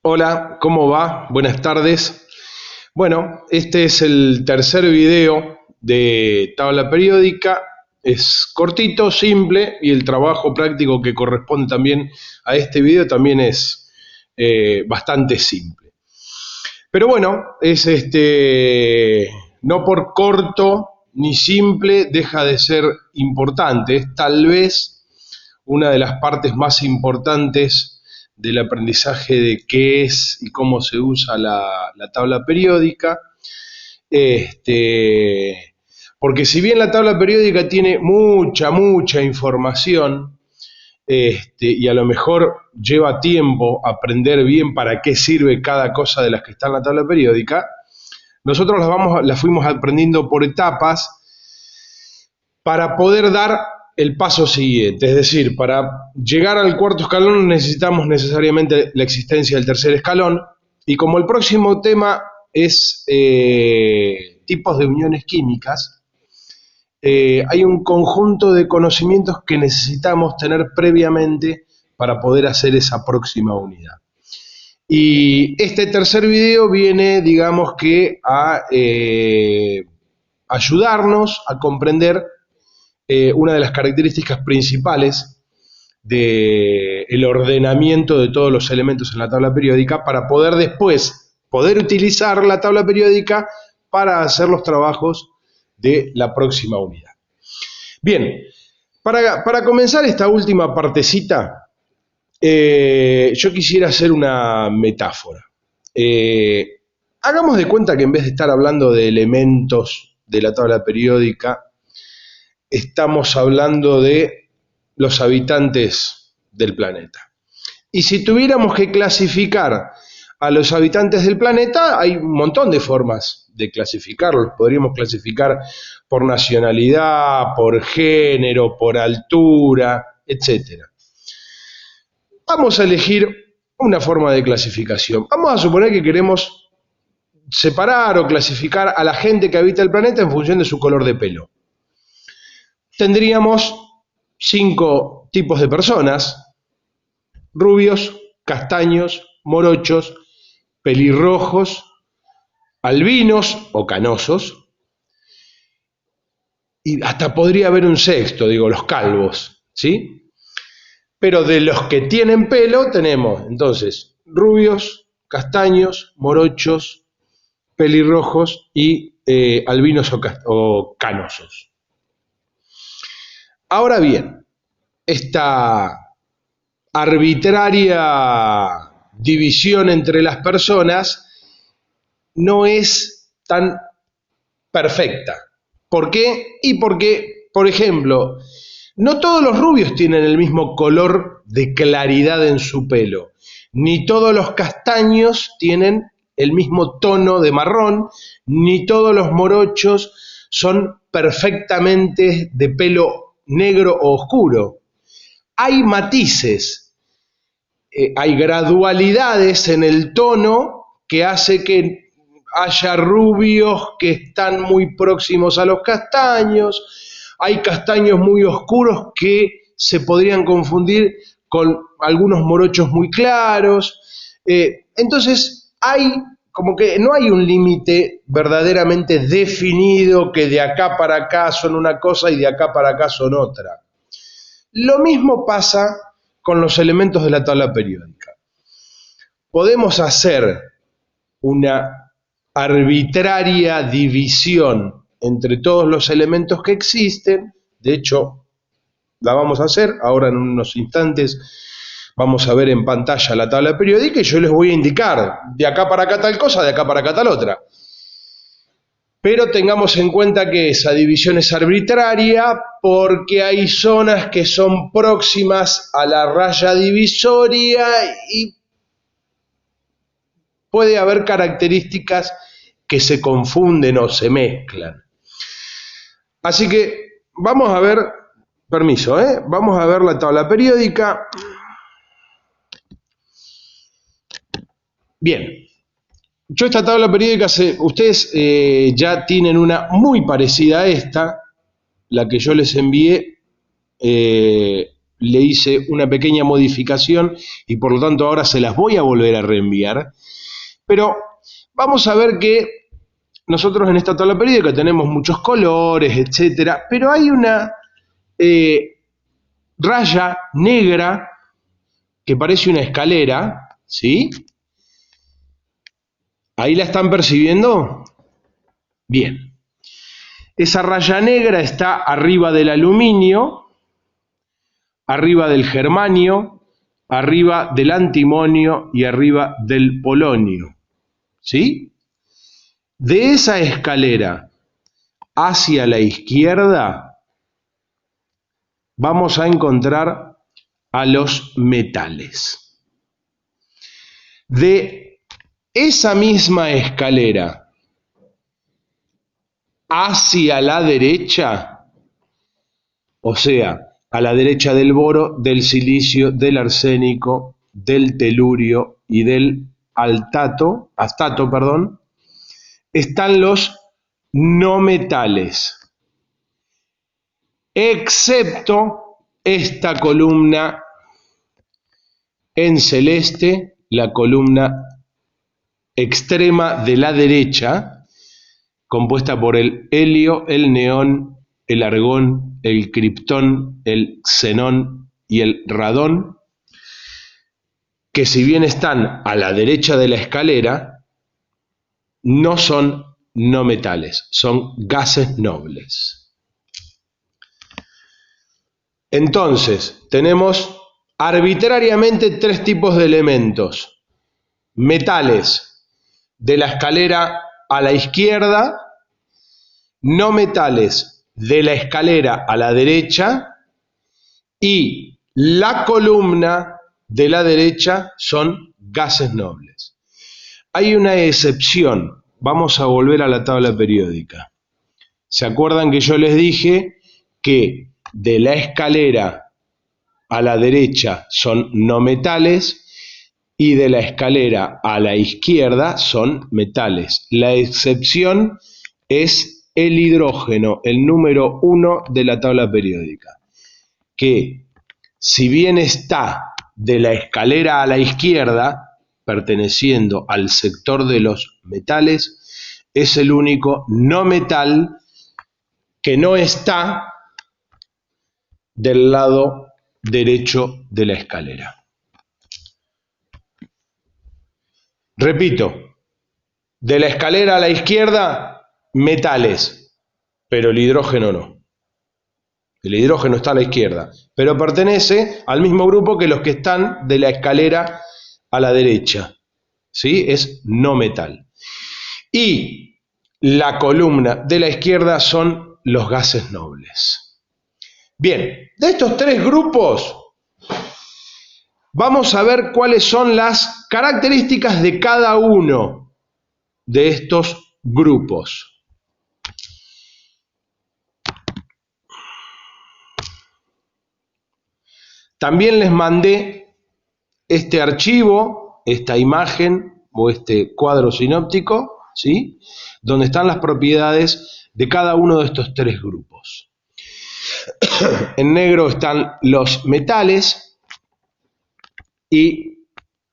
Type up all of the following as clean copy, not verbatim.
Hola, ¿cómo va? Buenas tardes. Bueno, este es el tercer video de tabla periódica. Es cortito, simple y el trabajo práctico que corresponde también a este video también es bastante simple. Pero bueno, es no por corto ni simple deja de ser importante. Es tal vez una de las partes más importantes del aprendizaje de qué es y cómo se usa la tabla periódica. Porque si bien la tabla periódica tiene mucha información, y a lo mejor lleva tiempo aprender bien para qué sirve cada cosa de las que está en la tabla periódica, nosotros las fuimos aprendiendo por etapas para poder dar el paso siguiente. Es decir, para llegar al cuarto escalón necesitamos necesariamente la existencia del tercer escalón, y como el próximo tema es tipos de uniones químicas, hay un conjunto de conocimientos que necesitamos tener previamente para poder hacer esa próxima unidad. Y este tercer video viene, digamos que, a ayudarnos a comprender una de las características principales del ordenamiento de todos los elementos en la tabla periódica para poder después poder utilizar la tabla periódica para hacer los trabajos de la próxima unidad. Bien, para comenzar esta última partecita, yo quisiera hacer una metáfora. Hagamos de cuenta que en vez de estar hablando de elementos de la tabla periódica, estamos hablando de los habitantes del planeta. Y si tuviéramos que clasificar a los habitantes del planeta, hay un montón de formas de clasificarlos. Podríamos clasificar por nacionalidad, por género, por altura, etc. Vamos a elegir una forma de clasificación. Vamos a suponer que queremos separar o clasificar a la gente que habita el planeta en función de su color de pelo. Tendríamos 5 tipos de personas: rubios, castaños, morochos, pelirrojos, albinos o canosos, y hasta podría haber un sexto, digo, los calvos, ¿sí? Pero de los que tienen pelo tenemos entonces rubios, castaños, morochos, pelirrojos y albinos o canosos. Ahora bien, esta arbitraria división entre las personas no es tan perfecta. ¿Por qué? Y porque, por ejemplo, no todos los rubios tienen el mismo color de claridad en su pelo, ni todos los castaños tienen el mismo tono de marrón, ni todos los morochos son perfectamente de pelo negro o oscuro. Hay matices, hay gradualidades en el tono que hace que haya rubios que están muy próximos a los castaños, hay castaños muy oscuros que se podrían confundir con algunos morochos muy claros. Entonces hay como que no hay un límite verdaderamente definido que de acá para acá son una cosa y de acá para acá son otra. Lo mismo pasa con los elementos de la tabla periódica. Podemos hacer una arbitraria división entre todos los elementos que existen. De hecho, la vamos a hacer. Ahora en unos instantes vamos a ver en pantalla la tabla periódica y yo les voy a indicar de acá para acá tal cosa, de acá para acá tal otra. Pero tengamos en cuenta que esa división es arbitraria porque hay zonas que son próximas a la raya divisoria y puede haber características que se confunden o se mezclan. Así que vamos a ver, permiso, vamos a ver la tabla periódica. Bien, yo esta tabla periódica, ustedes ya tienen una muy parecida a esta, la que yo les envié, le hice una pequeña modificación y por lo tanto ahora se las voy a volver a reenviar. Pero vamos a ver que nosotros en esta tabla periódica tenemos muchos colores, etcétera, pero hay una raya negra que parece una escalera, ¿sí? ¿Ahí la están percibiendo? Bien. Esa raya negra está arriba del aluminio, arriba del germanio, arriba del antimonio y arriba del polonio, ¿sí? De esa escalera hacia la izquierda vamos a encontrar a los metales. De esa misma escalera hacia la derecha, o sea, a la derecha del boro, del silicio, del arsénico, del telurio y del astato, están los no metales, excepto esta columna en celeste, la columna extrema de la derecha, compuesta por el helio, el neón, el argón, el criptón, el xenón y el radón, que si bien están a la derecha de la escalera, no son no metales, son gases nobles. Entonces, tenemos arbitrariamente tres tipos de elementos. Metales de la escalera a la izquierda, no metales de la escalera a la derecha y la columna de la derecha son gases nobles. Hay una excepción. Vamos a volver a la tabla periódica. ¿Se acuerdan que yo les dije que de la escalera a la derecha son no metales y de la escalera a la izquierda son metales? La excepción es el hidrógeno, el número 1 de la tabla periódica, que si bien está de la escalera a la izquierda, perteneciendo al sector de los metales, es el único no metal que no está del lado derecho de la escalera. Repito, de la escalera a la izquierda, metales, pero el hidrógeno no. El hidrógeno está a la izquierda, pero pertenece al mismo grupo que los que están de la escalera a la derecha, ¿sí? Es no metal. Y la columna de la izquierda son los gases nobles. Bien, de estos tres grupos vamos a ver cuáles son las características de cada uno de estos grupos. También les mandé este archivo, esta imagen o este cuadro sinóptico, ¿sí? Donde están las propiedades de cada uno de estos tres grupos. En negro están los metales y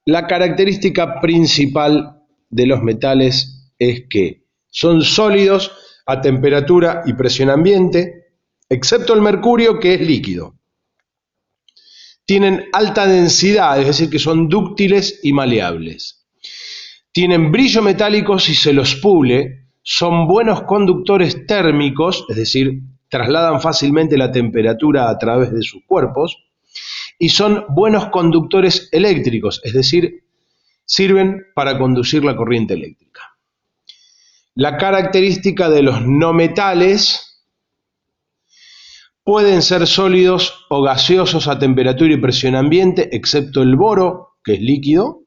la característica principal de los metales es que son sólidos a temperatura y presión ambiente, excepto el mercurio, que es líquido. Tienen alta densidad, es decir, que son dúctiles y maleables. Tienen brillo metálico si se los pule, son buenos conductores térmicos, es decir, trasladan fácilmente la temperatura a través de sus cuerpos, y son buenos conductores eléctricos, es decir, sirven para conducir la corriente eléctrica. La característica de los no metales: pueden ser sólidos o gaseosos a temperatura y presión ambiente, excepto el boro, que es líquido.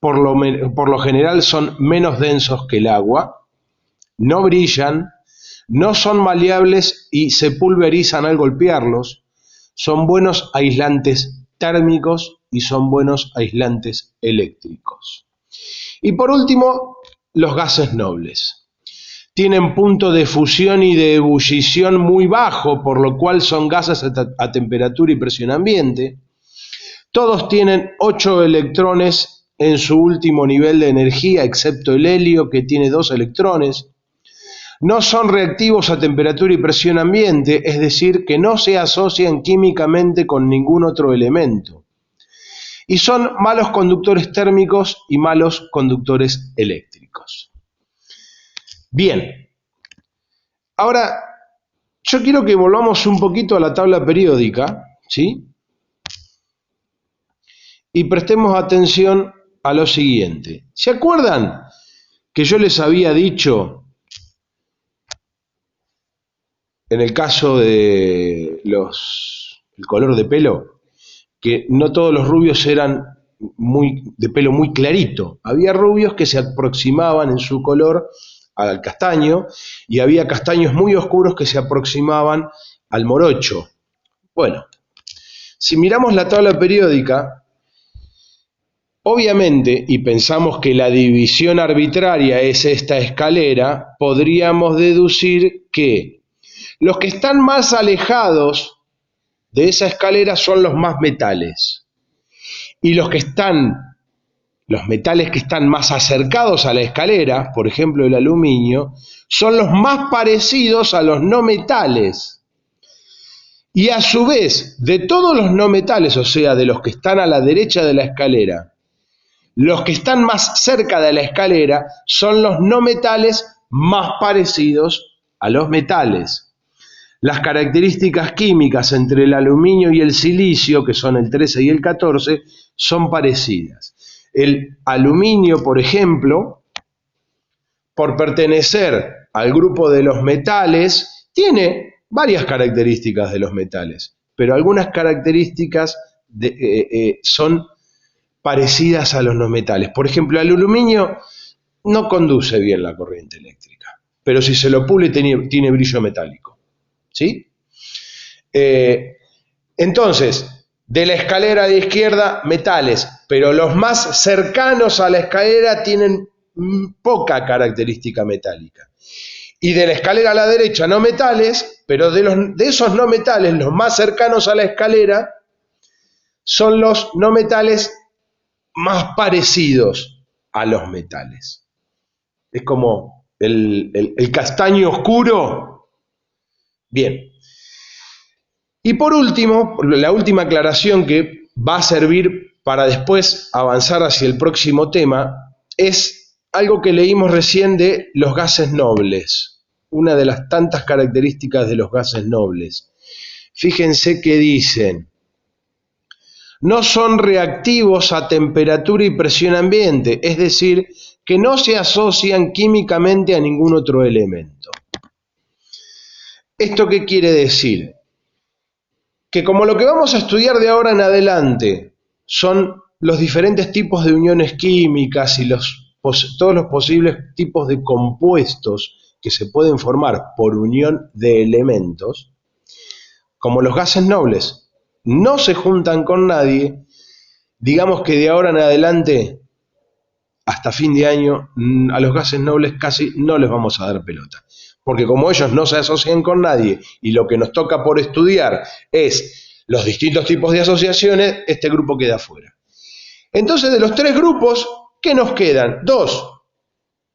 Por lo general son menos densos que el agua, no brillan, no son maleables y se pulverizan al golpearlos, son buenos aislantes térmicos y son buenos aislantes eléctricos. Y por último, los gases nobles. tienen punto de fusión y de ebullición muy bajo, por lo cual son gases a temperatura y presión ambiente. Todos tienen 8 electrones en su último nivel de energía, excepto el helio, que tiene 2 electrones. No son reactivos a temperatura y presión ambiente, es decir, que no se asocian químicamente con ningún otro elemento. Y son malos conductores térmicos y malos conductores eléctricos. Bien, ahora yo quiero que volvamos un poquito a la tabla periódica, ¿sí? Y prestemos atención a lo siguiente. ¿Se acuerdan que yo les había dicho, en el caso de el color de pelo, que no todos los rubios eran de pelo muy clarito? Había rubios que se aproximaban en su color al castaño y había castaños muy oscuros que se aproximaban al morocho. Bueno, si miramos la tabla periódica, obviamente, y pensamos que la división arbitraria es esta escalera, podríamos deducir que los que están más alejados de esa escalera son los más metales. Y los metales que están más acercados a la escalera, por ejemplo el aluminio, son los más parecidos a los no metales. Y a su vez, de todos los no metales, o sea, de los que están a la derecha de la escalera, los que están más cerca de la escalera son los no metales más parecidos a los metales. Las características químicas entre el aluminio y el silicio, que son el 13 y el 14, son parecidas. El aluminio, por ejemplo, por pertenecer al grupo de los metales, tiene varias características de los metales, pero algunas características son parecidas a los no metales. Por ejemplo, el aluminio no conduce bien la corriente eléctrica, pero si se lo pule tiene brillo metálico. ¿Sí? Entonces, de la escalera de izquierda, metales, pero los más cercanos a la escalera tienen poca característica metálica. Y de la escalera a la derecha, no metales, pero de esos no metales, los más cercanos a la escalera, son los no metales más parecidos a los metales. Es como el castaño oscuro. Bien. Y por último, la última aclaración que va a servir para después avanzar hacia el próximo tema, es algo que leímos recién de los gases nobles, una de las tantas características de los gases nobles. Fíjense que dicen: no son reactivos a temperatura y presión ambiente, es decir, que no se asocian químicamente a ningún otro elemento. ¿Esto qué quiere decir? Que como lo que vamos a estudiar de ahora en adelante son los diferentes tipos de uniones químicas y todos los posibles tipos de compuestos que se pueden formar por unión de elementos, como los gases nobles no se juntan con nadie, digamos que de ahora en adelante, hasta fin de año, a los gases nobles casi no les vamos a dar pelota. Porque como ellos no se asocian con nadie y lo que nos toca por estudiar es los distintos tipos de asociaciones, este grupo queda fuera. Entonces, de los 3 grupos, ¿qué nos quedan? 2,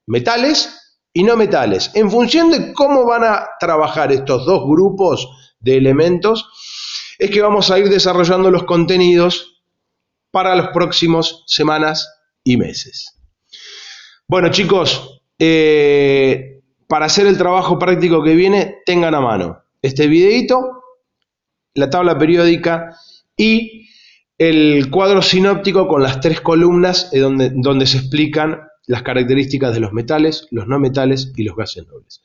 metales y no metales. En función de cómo van a trabajar estos 2 grupos de elementos, es que vamos a ir desarrollando los contenidos para las próximas semanas y meses. Bueno, chicos, para hacer el trabajo práctico que viene, tengan a mano este videito, la tabla periódica y el cuadro sinóptico con las 3 columnas donde se explican las características de los metales, los no metales y los gases nobles.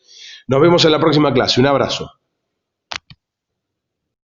Nos vemos en la próxima clase. Un abrazo.